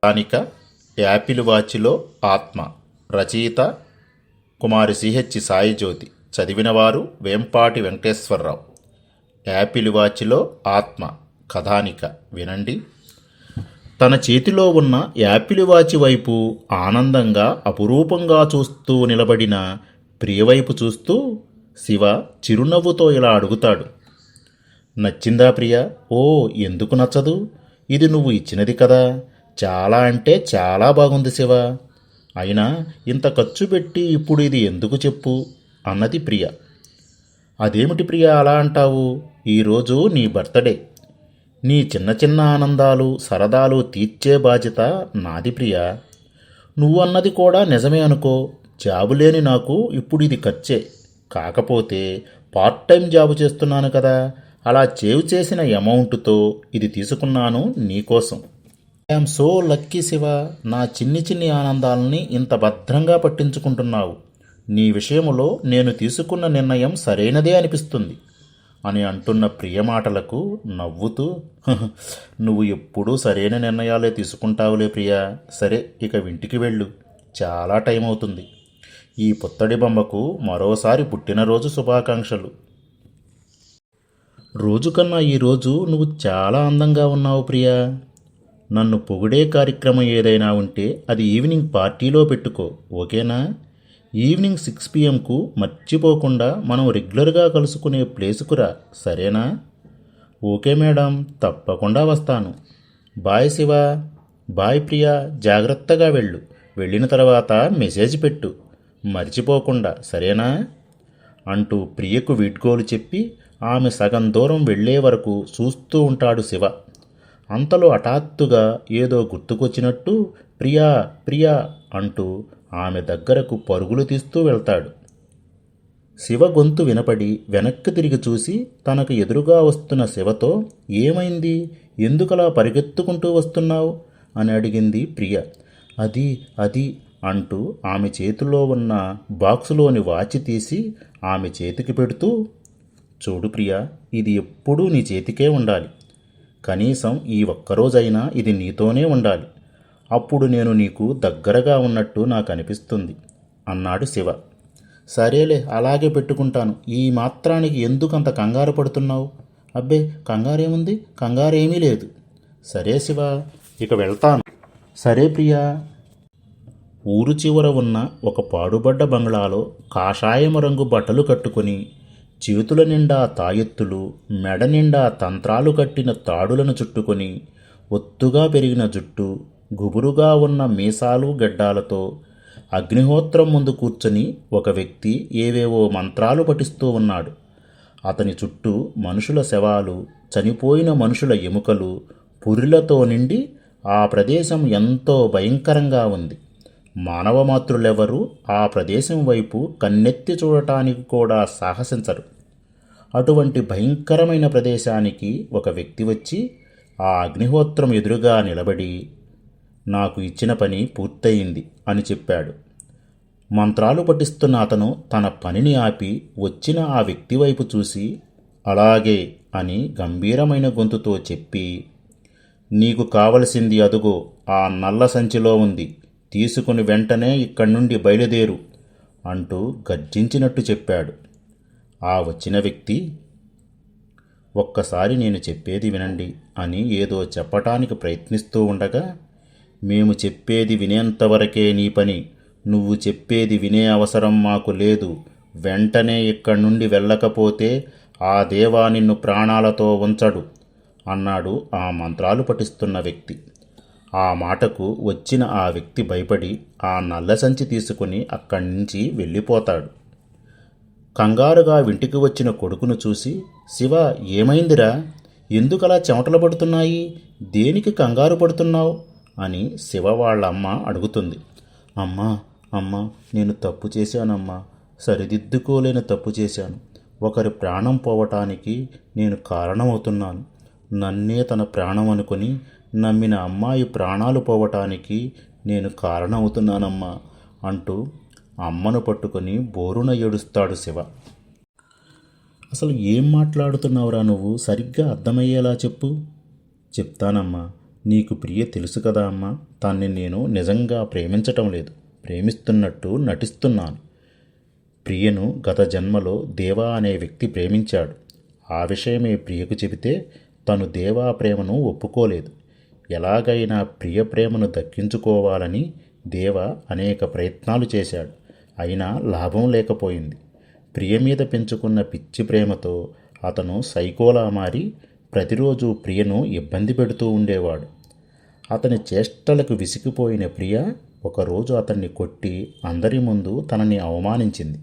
కథానిక Apple వాచ్లో ఆత్మ. రచయిత కుమారి CH Saijyothi. చదివినవారు Vempati Venkateswararao. Apple వాచ్లో ఆత్మ కథానిక వినండి. తన చేతిలో ఉన్న యాపిల్ వాచ్ వైపు ఆనందంగా అపురూపంగా చూస్తూ నిలబడిన ప్రియవైపు చూస్తూ శివ చిరునవ్వుతో ఇలా అడుగుతాడు. నచ్చిందా ప్రియా? ఓ, ఎందుకు నచ్చదు? ఇది నువ్వు ఇచ్చినది కదా. చాలా అంటే చాలా బాగుంది శివ. అయినా ఇంత ఖర్చు పెట్టి ఇప్పుడు ఇది ఎందుకు చెప్పు అన్నది ప్రియ. అదేమిటి ప్రియ అలా అంటావు? ఈరోజు నీ బర్త్డే. నీ చిన్న చిన్న ఆనందాలు సరదాలు తీర్చే బాధ్యత నాది ప్రియా. నువ్వన్నది కూడా నిజమే అనుకో. జాబు లేని నాకు ఇప్పుడు ఇది ఖర్చే. కాకపోతే పార్ట్ టైం జాబు చేస్తున్నాను కదా, అలా సేవ్ చేసిన అమౌంట్తో ఇది తీసుకున్నాను నీకోసం. I'm so lucky Shiva. నా చిన్ని చిన్ని ఆనందాలని ఇంత భద్రంగా పట్టించుకుంటున్నావు. నీ విషయంలో నేను తీసుకున్న నిర్ణయం సరైనదే అనిపిస్తుంది అని అంటున్న ప్రియ మాటలకు నవ్వుతూ, నువ్వు ఎప్పుడూ సరైన నిర్ణయాలే తీసుకుంటావులే ప్రియా. సరే, ఇక ఇంటికి వెళ్ళు. చాలా టైం అవుతుంది. ఈ పుత్తడి బొమ్మకు మరోసారి పుట్టినరోజు శుభాకాంక్షలు. రోజుకన్నా ఈరోజు నువ్వు చాలా అందంగా ఉన్నావు ప్రియా. నన్ను పొగిడే కార్యక్రమం ఏదైనా ఉంటే అది ఈవినింగ్ పార్టీలో పెట్టుకో, ఓకేనా? ఈవినింగ్ 6 PM మర్చిపోకుండా మనం రెగ్యులర్గా కలుసుకునే ప్లేసుకు రా, సరేనా? ఓకే మేడం, తప్పకుండా వస్తాను. బాయ్ శివ. బాయ్ ప్రియా, జాగ్రత్తగా వెళ్ళు. వెళ్ళిన తర్వాత మెసేజ్ పెట్టు మర్చిపోకుండా, సరేనా అంటూ ప్రియకు వీడ్కోలు చెప్పి ఆమె సగం దూరం వెళ్లే వరకు చూస్తూ ఉంటాడు శివ. అంతలో హఠాత్తుగా ఏదో గుర్తుకొచ్చినట్టు ప్రియా ప్రియా అంటూ ఆమె దగ్గరకు పరుగులు తీస్తూ వెళ్తాడు. శివ గొంతు వినపడి వెనక్కి తిరిగి చూసి తనకు ఎదురుగా వస్తున్న శివతో, ఏమైంది, ఎందుకలా పరిగెత్తుకుంటూ వస్తున్నావు అని అడిగింది ప్రియ. అది అది అంటూ ఆమె చేతిలో ఉన్న బాక్సులోని వాచి తీసి ఆమె చేతికి పెడుతూ, చూడు ప్రియా, ఇది ఎప్పుడూ నీ చేతికే ఉండాలి. కనీసం ఈ ఒక్కరోజైనా ఇది నీతోనే ఉండాలి. అప్పుడు నేను నీకు దగ్గరగా ఉన్నట్టు నాకు అనిపిస్తుంది అన్నాడు శివ. సరేలే, అలాగే పెట్టుకుంటాను. ఈ మాత్రానికి ఎందుకంత కంగారు పడుతున్నావు? అబ్బే, కంగారేముంది, కంగారేమీ లేదు. సరే శివ, ఇక వెళ్తాను. సరే ప్రియా. ఊరు చివర ఉన్న ఒక పాడుబడ్డ బంగ్లాలో కాషాయము రంగు బట్టలు కట్టుకొని, చేతుల నిండా తాయెత్తులు, మెడ నిండా తంత్రాలు కట్టిన తాడులను చుట్టుకొని, ఒత్తుగా పెరిగిన జుట్టు, గుబురుగా ఉన్న మీసాలు గడ్డాలతో అగ్నిహోత్రం ముందు కూర్చొని ఒక వ్యక్తి ఏవేవో మంత్రాలు పఠిస్తూ ఉన్నాడు. అతని చుట్టూ మనుషుల శవాలు, చనిపోయిన మనుషుల ఎముకలు, పుర్రెలతో నిండి ఆ ప్రదేశం ఎంతో భయంకరంగా ఉంది. మానవమాతృలెవరూ ఆ ప్రదేశం వైపు కన్నెత్తి చూడటానికి కూడా సాహసించరు. అటువంటి భయంకరమైన ప్రదేశానికి ఒక వ్యక్తి వచ్చి ఆ అగ్నిహోత్రం ఎదురుగా నిలబడి, నాకు ఇచ్చిన పని పూర్తయింది అని చెప్పాడు. మంత్రాలు పఠిస్తున్న అతను తన పనిని ఆపి వచ్చిన ఆ వ్యక్తి వైపు చూసి, అలాగే అని గంభీరమైన గొంతుతో చెప్పి, నీకు కావలసింది అదుగో ఆ నల్ల సంచిలో ఉంది, తీసుకుని వెంటనే ఇక్కడి నుండి బయలుదేరు అంటూ గర్జించినట్టు చెప్పాడు. ఆ వచ్చిన వ్యక్తి, ఒక్కసారి నేను చెప్పేది వినండి అని ఏదో చెప్పటానికి ప్రయత్నిస్తూ ఉండగా, మేము చెప్పేది వినేంతవరకే నీ పని. నువ్వు చెప్పేది వినే అవసరం మాకు లేదు. వెంటనే ఇక్కడి నుండి వెళ్ళకపోతే ఆ దేవా నిన్ను ప్రాణాలతో ఉంచడు అన్నాడు ఆ మంత్రాలు పఠిస్తున్న వ్యక్తి. ఆ మాటకు వచ్చిన ఆ వ్యక్తి భయపడి ఆ నల్ల సంచి తీసుకుని అక్కడి నుంచి వెళ్ళిపోతాడు. కంగారుగా ఇంటికి వచ్చిన కొడుకును చూసి, శివ, ఏమైందిరా? ఎందుకలా చెమటలు పడుతున్నాయి? దేనికి కంగారు పడుతున్నావు అని శివ వాళ్ళమ్మ అడుగుతుంది. అమ్మా అమ్మా, నేను తప్పు చేశానమ్మా. సరిదిద్దుకోలేని తప్పు చేశాను. ఒకరి ప్రాణం పోవటానికి నేను కారణమవుతున్నాను. నన్నే తన ప్రాణం అనుకుని నమ్మిన అమ్మాయి ప్రాణాలు పోవటానికి నేను కారణమవుతున్నానమ్మా అంటూ అమ్మను పట్టుకొని బోరున ఏడుస్తాడు శివ. అసలు ఏం మాట్లాడుతున్నావురా నువ్వు? సరిగ్గా అర్థమయ్యేలా చెప్పు. చెప్తానమ్మా. నీకు ప్రియ తెలుసు కదా అమ్మా, తన్ని నేను నిజంగా ప్రేమించటం లేదు, ప్రేమిస్తున్నట్టు నటిస్తున్నాను. ప్రియను గత జన్మలో దేవా అనే వ్యక్తి ప్రేమించాడు. ఆ విషయమే ప్రియకు చెబితే తను దేవా ప్రేమను ఒప్పుకోలేదు. ఎలాగైనా ప్రియ ప్రేమను దక్కించుకోవాలని దేవ అనేక ప్రయత్నాలు చేశాడు. అయినా లాభం లేకపోయింది. ప్రియ మీద పెంచుకున్న పిచ్చి ప్రేమతో అతను సైకోలా మారి ప్రతిరోజు ప్రియను ఇబ్బంది పెడుతూ ఉండేవాడు. అతని చేష్టలకు విసిగిపోయిన ప్రియ ఒకరోజు అతన్ని కొట్టి అందరి ముందు తనని అవమానించింది.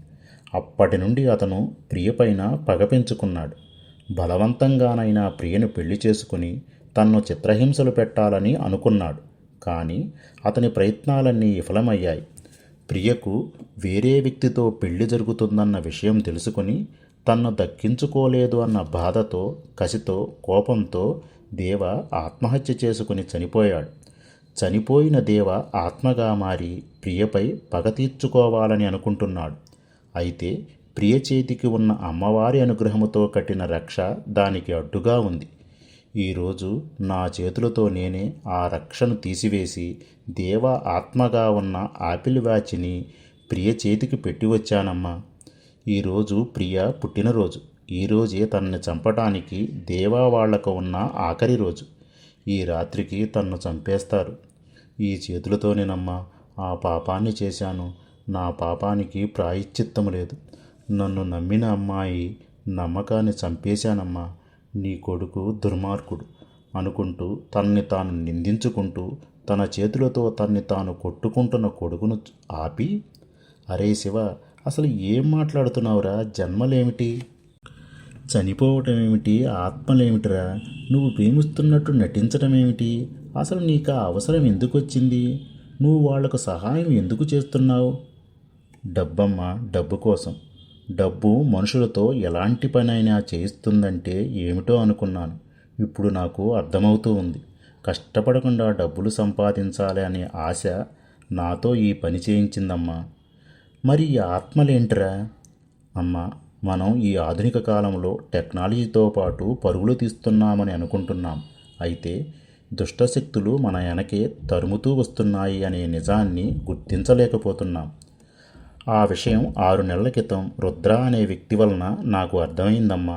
అప్పటి నుండి అతను ప్రియపైన పగ పెంచుకున్నాడు. బలవంతంగానైనా ప్రియను పెళ్లి చేసుకుని తన్ను చిత్రహింసలు పెట్టాలని అనుకున్నాడు. కానీ అతని ప్రయత్నాలన్నీ విఫలమయ్యాయి. ప్రియకు వేరే వ్యక్తితో పెళ్లి జరుగుతుందన్న విషయం తెలుసుకుని తన్ను దక్కించుకోలేదు అన్న బాధతో, కసితో, కోపంతో దేవ ఆత్మహత్య చేసుకుని చనిపోయాడు. చనిపోయిన దేవ ఆత్మగా మారి ప్రియపై పగ తీర్చుకోవాలని అనుకుంటున్నాడు. అయితే ప్రియ చేతికి ఉన్న అమ్మవారి అనుగ్రహముతో కట్టిన రక్ష దానికి అడ్డుగా ఉంది. ఈరోజు నా చేతులతో నేనే ఆ రక్షను తీసివేసి దేవ ఆత్మగా ఉన్న ఆపిల్ వాచిని ప్రియ చేతికి పెట్టి వచ్చానమ్మా. ఈరోజు ప్రియ పుట్టినరోజు. ఈరోజే తనని చంపటానికి దేవా వాళ్లకు ఉన్న ఆఖరి రోజు. ఈ రాత్రికి తన్ను చంపేస్తారు. ఈ చేతులతోనేనమ్మా ఆ పాపాన్ని చేశాను. నా పాపానికి ప్రాయశ్చిత్తము లేదు. నన్ను నమ్మిన అమ్మాయి నమ్మకాన్ని చంపేశానమ్మా. నీ కొడుకు దుర్మార్గుడు అనుకుంటూ తనని తాను నిందించుకుంటూ తన చేతులతో తన్ని తాను కొట్టుకుంటున్న కొడుకును ఆపి, అరే శివ, అసలు ఏం మాట్లాడుతున్నావురా? జన్మలేమిటి, చనిపోవటమేమిటి, ఆత్మలేమిటిరా? నువ్వు ప్రేమిస్తున్నట్టు నటించటమేమిటి? అసలు నీకు ఆ అవసరం ఎందుకు వచ్చింది? నువ్వు వాళ్లకు సహాయం ఎందుకు చేస్తున్నావు? డబ్బమ్మా, డబ్బు కోసం. డబ్బు మనుషులతో ఎలాంటి పనైనా చేయిస్తుందంటే ఏమిటో అనుకున్నాను. ఇప్పుడు నాకు అర్థమవుతూ ఉంది. కష్టపడకుండా డబ్బులు సంపాదించాలి అనే ఆశ నాతో ఈ పని చేయించిందమ్మా. మరి ఈ ఆత్మలేంటిరా? అమ్మా, మనం ఈ ఆధునిక కాలంలో టెక్నాలజీతో పాటు పరుగులు తీస్తున్నామని అనుకుంటున్నాం. అయితే దుష్టశక్తులు మన వెనకే తరుముతూ వస్తున్నాయి అనే నిజాన్ని గుర్తించలేకపోతున్నాం. ఆ విషయం 6 నెలల క్రితం రుద్ర అనే వ్యక్తి వలన నాకు అర్థమైందమ్మా.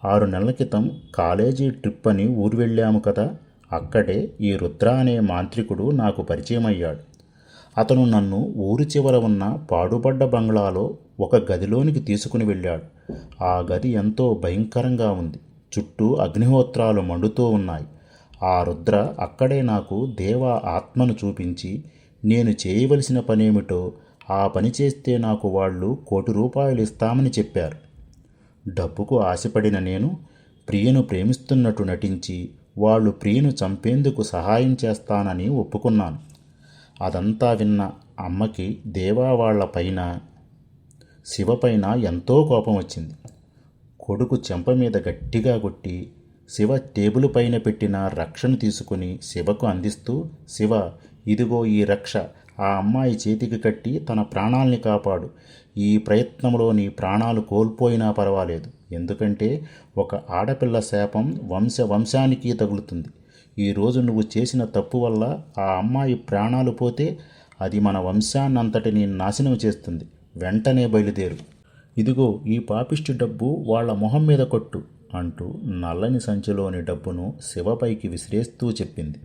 6 నెలల క్రితం కాలేజీ ట్రిప్ అని ఊరు వెళ్ళాము కదా, అక్కడే ఈ రుద్ర అనే మాంత్రికుడు నాకు పరిచయం అయ్యాడు. అతను నన్ను ఊరు చివర ఉన్న పాడుబడ్డ బంగ్లాలో ఒక గదిలోనికి తీసుకుని వెళ్ళాడు. ఆ గది ఎంతో భయంకరంగా ఉంది. చుట్టూ అగ్నిహోత్రాలు మండుతూ ఉన్నాయి. ఆ రుద్ర అక్కడే నాకు దేవా ఆత్మను చూపించి నేను చేయవలసిన పనేమిటో, ఆ పని చేస్తే నాకు వాళ్ళు ₹1,00,00,000 ఇస్తామని చెప్పారు. డబ్బుకు ఆశపడిన నేను ప్రియను ప్రేమిస్తున్నట్టు నటించి వాళ్ళు ప్రియను చంపేందుకు సహాయం చేస్తానని ఒప్పుకున్నాను. అదంతా విన్న అమ్మకి దేవా వాళ్ల పైన, శివపైన ఎంతో కోపం వచ్చింది. కొడుకు చెంప మీద గట్టిగా కొట్టి శివ టేబుల్ పైన పెట్టిన రక్షను తీసుకుని శివకు అందిస్తూ, శివ, ఇదిగో ఈ రక్ష. ఆ అమ్మాయి చేతికి కట్టి తన ప్రాణాల్ని కాపాడు. ఈ ప్రయత్నంలో నీ ప్రాణాలు కోల్పోయినా పర్వాలేదు. ఎందుకంటే ఒక ఆడపిల్ల శాపం వంశానికి తగులుతుంది. ఈరోజు నువ్వు చేసిన తప్పు వల్ల ఆ అమ్మాయి ప్రాణాలు పోతే అది మన వంశాన్నంతటిని నాశనం చేస్తుంది. వెంటనే బయలుదేరు. ఇదిగో ఈ పాపిష్టి డబ్బు వాళ్ళ మొహం మీద కొట్టు అంటూ నల్లని సంచిలోని డబ్బును శివపైకి విసిరేస్తూ చెప్పింది.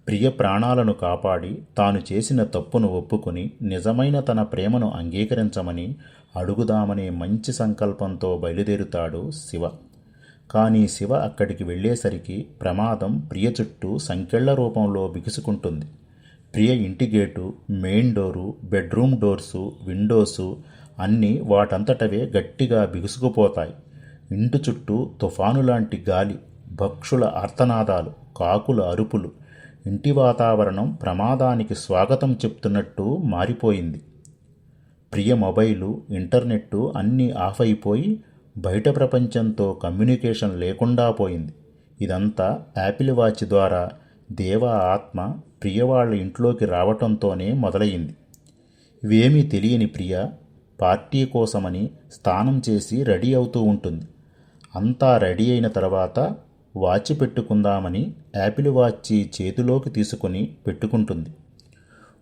ప్రియ ప్రాణాలను కాపాడి తాను చేసిన తప్పును ఒప్పుకొని నిజమైన తన ప్రేమను అంగీకరించమని అడుగుదామనే మంచి సంకల్పంతో బయలుదేరుతాడు శివ. కానీ శివ అక్కడికి వెళ్ళేసరికి ప్రమాదం ప్రియ చుట్టూ సంకెళ్ల రూపంలో బిగుసుకుంటుంది. ప్రియ ఇంటి gate, main door, bedroom doors, windows అన్నీ వాటంతటవే గట్టిగా బిగుసుకుపోతాయి. ఇంటి చుట్టూ తుఫాను లాంటి గాలి, భక్షుల ఆర్తనాదాలు, కాకుల అరుపులు. ఇంటి వాతావరణం ప్రమాదానికి స్వాగతం చెప్తున్నట్టు మారిపోయింది. ప్రియ మొబైలు, ఇంటర్నెట్టు అన్నీ ఆఫ్ అయిపోయి బయట ప్రపంచంతో కమ్యూనికేషన్ లేకుండా పోయింది. ఇదంతా యాపిల్ వాచ్ ద్వారా దేవా ఆత్మ ప్రియ వాళ్ళ ఇంట్లోకి రావటంతోనే మొదలయ్యింది. ఇవేమీ తెలియని ప్రియ పార్టీ కోసమని స్నానం చేసి రెడీ అవుతూ ఉంటుంది. అంతా రెడీ అయిన తర్వాత వాచ్ పెట్టుకుందామని యాపిల్ వాచ్ చేతిలోకి తీసుకొని పెట్టుకుంటుంది.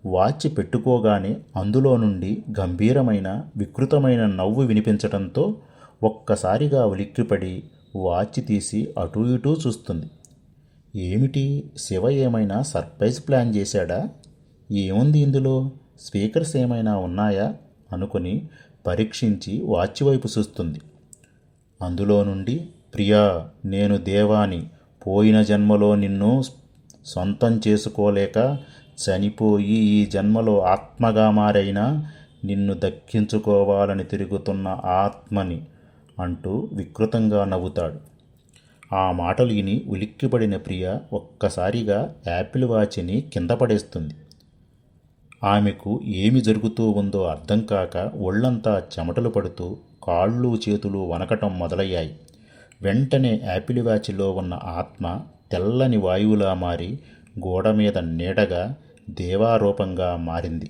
వాచ్ పెట్టుకోగానే అందులో నుండి గంభీరమైన వికృతమైన నవ్వు వినిపించటంతో ఒక్కసారిగా ఉలిక్కిపడి వాచ్ తీసి అటూ ఇటూ చూస్తుంది. ఏమిటి, శివ ఏమైనా సర్ప్రైజ్ ప్లాన్ చేశాడా? ఏముంది ఇందులో, స్పీకర్స్ ఏమైనా ఉన్నాయా అనుకుని పరీక్షించి వాచ్ వైపు చూస్తుంది. అందులో నుండి, ప్రియా, నేను దేవాని, పోయిన జన్మలో నిన్ను సొంతం చేసుకోలేక చనిపోయి ఈ జన్మలో ఆత్మగా మారైనా నిన్ను దక్కించుకోవాలని తిరుగుతున్న ఆత్మని అంటూ వికృతంగా నవ్వుతాడు. ఆ మాటలు విని ఉలిక్కిపడిన ప్రియ ఒక్కసారిగా యాపిల్ వాచ్ని కింద పడేస్తుంది. ఆమెకు ఏమి జరుగుతూ ఉందో అర్థం కాక ఒళ్ళంతా చెమటలు పడుతూ కాళ్ళు చేతులు వణకటం మొదలయ్యాయి. వెంటనే యాపిల్ వాచ్లో ఉన్న ఆత్మ తెల్లని వాయువులా మారి గోడ మీద నీడగా దేవారూపంగా మారింది.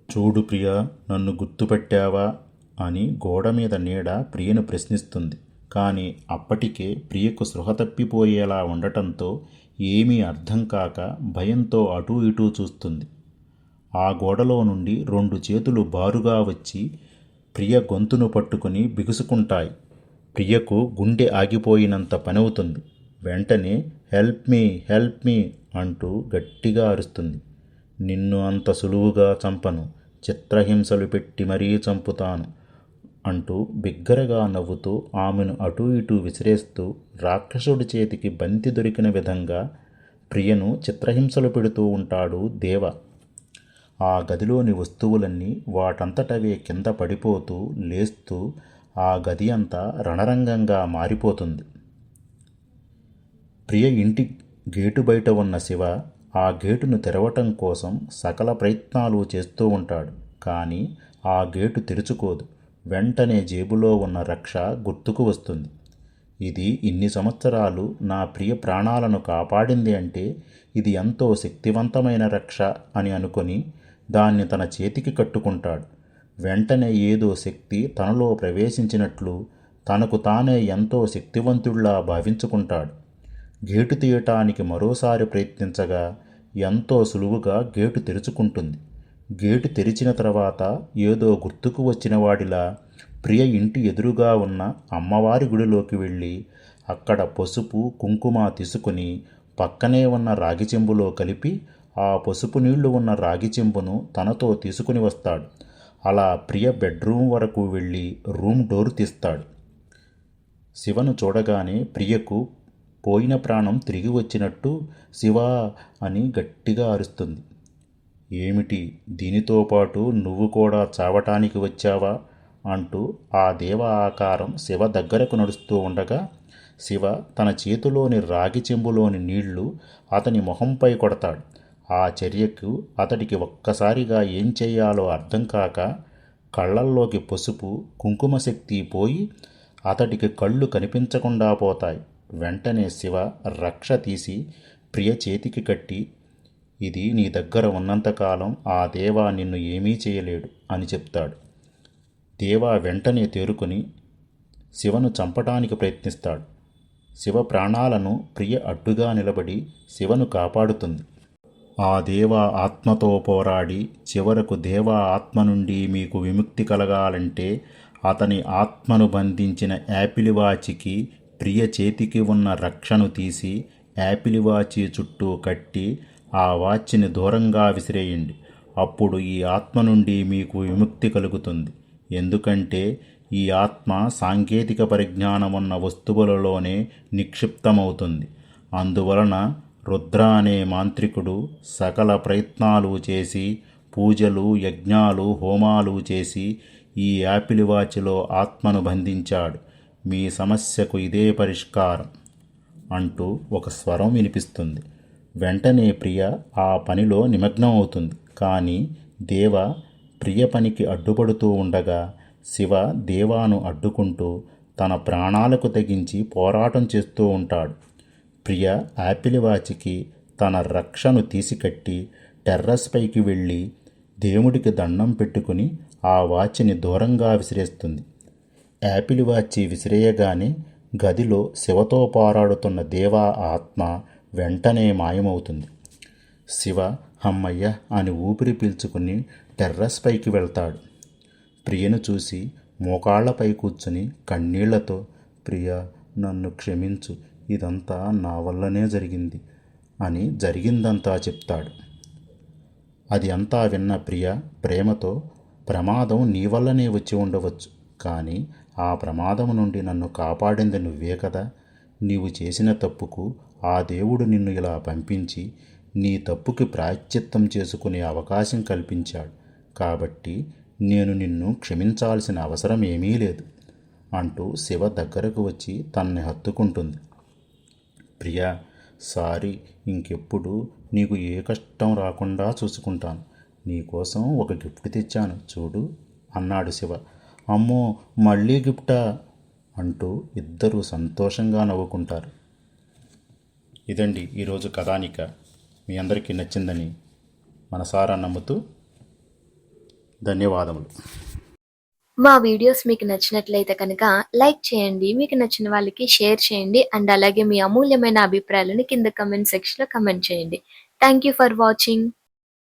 చూడు ప్రియా, నన్ను గుర్తుపట్టావా అని గోడ మీద నీడ ప్రియను ప్రశ్నిస్తుంది. కానీ అప్పటికే ప్రియకు స్పృహ తప్పిపోయేలా ఉండటంతో ఏమీ అర్థం కాక భయంతో అటూ ఇటూ చూస్తుంది. ఆ గోడలో నుండి 2 చేతులు బారుగా వచ్చి ప్రియ గొంతును పట్టుకుని బిగుసుకుంటాయి. ప్రియకు గుండె ఆగిపోయినంత పనవుతుంది. వెంటనే హెల్ప్ మీ, హెల్ప్ మీ అంటూ గట్టిగా అరుస్తుంది. నిన్ను అంత సులువుగా చంపను, చిత్రహింసలు పెట్టి మరీ చంపుతాను అంటూ బిగ్గరగా నవ్వుతూ ఆమెను అటూ ఇటూ విసిరేస్తూ రాక్షసుడి చేతికి బంతి దొరికిన విధంగా ప్రియను చిత్రహింసలు పెడుతూ ఉంటాడు దేవ. ఆ గదిలోని వస్తువులన్నీ వాటంతటవే కింద పడిపోతూ లేస్తూ ఆ గది అంతా రణరంగంగా మారిపోతుంది. ప్రియ ఇంటి గేటు బయట ఉన్న శివ ఆ గేటును తెరవటం కోసం సకల ప్రయత్నాలు చేస్తూ ఉంటాడు. కానీ ఆ గేటు తెరుచుకోదు. వెంటనే జేబులో ఉన్న రక్ష గుర్తుకు వస్తుంది. ఇది ఇన్ని సంవత్సరాలు నా ప్రియ ప్రాణాలను కాపాడింది అంటే ఇది ఎంతో శక్తివంతమైన రక్ష అని అనుకొని దాన్ని తన చేతికి కట్టుకుంటాడు. వెంటనే ఏదో శక్తి తనలో ప్రవేశించినట్లు తనకు తానే ఎంతో శక్తివంతుడిలా భావించుకుంటాడు. గేటు తీయటానికి మరోసారి ప్రయత్నించగా ఎంతో సులువుగా గేటు తెరుచుకుంటుంది. గేటు తెరిచిన తర్వాత ఏదో గుర్తుకు వచ్చిన వాడిలా ప్రియ ఇంటి ఎదురుగా ఉన్న అమ్మవారి గుడిలోకి వెళ్ళి అక్కడ పసుపు కుంకుమ తీసుకుని పక్కనే ఉన్న రాగి చెంబులో కలిపి ఆ పసుపు నీళ్లు ఉన్న రాగి చెంబును తనతో తీసుకుని వస్తాడు. అలా ప్రియ బెడ్రూమ్ వరకు వెళ్ళి రూమ్ డోర్ తీస్తాడు. శివను చూడగానే ప్రియకు పోయిన ప్రాణం తిరిగి వచ్చినట్టు శివా అని గట్టిగా అరుస్తుంది. ఏమిటి, దీనితో పాటు నువ్వు కూడా చావటానికి వచ్చావా అంటూ ఆ దేవ ఆకారం శివ దగ్గరకు నడుస్తూ ఉండగా శివ తన చేతిలోని రాగి చెంబులోని నీళ్లు అతని మొహంపై కొడతాడు. ఆ చర్యకు అతడికి ఒక్కసారిగా ఏం చెయ్యాలో అర్థం కాక కళ్ళల్లోకి పసుపు కుంకుమ శక్తి పోయి అతడికి కళ్ళు కనిపించకుండా పోతాయి. వెంటనే శివ రక్ష తీసి ప్రియ చేతికి కట్టి, ఇది నీ దగ్గర ఉన్నంతకాలం ఆ దేవా నిన్ను ఏమీ చేయలేడు అని చెప్తాడు. దేవా వెంటనే తేరుకొని శివను చంపటానికి ప్రయత్నిస్తాడు. శివ ప్రాణాలను ప్రియ అడ్డుగా నిలబడి శివను కాపాడుతుంది. ఆ దేవా ఆత్మతో పోరాడి చివరకు దేవా ఆత్మ నుండి మీకు విముక్తి కలగాలంటే అతని ఆత్మను బంధించిన యాపిల్ వాచికి ప్రియ చేతికి ఉన్న రక్షను తీసి యాపిల్ వాచి చుట్టూ కట్టి ఆ వాచ్ని దూరంగా విసిరేయండి. అప్పుడు ఈ ఆత్మ నుండి మీకు విముక్తి కలుగుతుంది. ఎందుకంటే ఈ ఆత్మ సాంకేతిక పరిజ్ఞానం ఉన్న వస్తువులలోనే నిక్షిప్తమవుతుంది. అందువలన రుద్ర అనే మాంత్రికుడు సకల ప్రయత్నాలు చేసి పూజలు యజ్ఞాలు హోమాలు చేసి ఈ యాపిల్ వాచ్లో ఆత్మను బంధించాడు. మీ సమస్యకు ఇదే పరిష్కారం అంటూ ఒక స్వరం వినిపిస్తుంది. వెంటనే ప్రియ ఆ పనిలో నిమగ్నం అవుతుంది. కానీ దేవ ప్రియ పనికి అడ్డుపడుతూ ఉండగా శివ దేవాను అడ్డుకుంటూ తన ప్రాణాలకు తెగించి పోరాటం చేస్తూ ఉంటాడు. ప్రియ యాపిల్ వాచికి తన రక్షను తీసికట్టి టెర్రస్ పైకి వెళ్ళి దేవుడికి దండం పెట్టుకుని ఆ వాచ్ని దూరంగా విసిరేస్తుంది. యాపిల్ వాచి విసిరేయగానే గదిలో శివతో పోరాడుతున్న దేవా ఆత్మ వెంటనే మాయమవుతుంది. శివ హమ్మయ్య అని ఊపిరి పీల్చుకుని టెర్రస్ పైకి వెళ్తాడు. ప్రియను చూసి మోకాళ్లపై కూర్చుని కన్నీళ్లతో, ప్రియ నన్ను క్షమించు, ఇదంతా నా వల్లనే జరిగింది అని జరిగిందంతా చెప్తాడు. అది అంతా విన్న ప్రియ ప్రేమతో, ప్రమాదం నీ వల్లనే వచ్చి ఉండవచ్చు, కానీ ఆ ప్రమాదం నుండి నన్ను కాపాడింది నువ్వే కదా. నీవు చేసిన తప్పుకు ఆ దేవుడు నిన్ను ఇలా పంపించి నీ తప్పుకి ప్రాయశ్చిత్తం చేసుకునే అవకాశం కల్పించాడు. కాబట్టి నేను నిన్ను క్షమించాల్సిన అవసరం ఏమీ లేదు అంటూ శివ దగ్గరకు వచ్చి తనని హత్తుకుంటుంది. ప్రియా, సారీ, ఇంకెప్పుడు నీకు ఏ కష్టం రాకుండా చూసుకుంటాను. నీకోసం ఒక గిఫ్ట్ తెచ్చాను చూడు అన్నాడు శివ. అమ్మో, మళ్ళీ గిఫ్టా అంటూ ఇద్దరూ సంతోషంగా నవ్వుకుంటారు. ఇదండి ఈరోజు కథానిక. మీ అందరికీ నచ్చిందని మనసారా నమ్ముతూ ధన్యవాదములు. మా వీడియోస్ మీకు నచ్చినట్లయితే కనుక లైక్ చేయండి, మీకు నచ్చిన వాళ్ళకి షేర్ చేయండి, అండ్ అలాగే మీ అమూల్యమైన అభిప్రాయాలను కింద కమెంట్ సెక్షన్లో కమెంట్ చేయండి. Thank you for watching.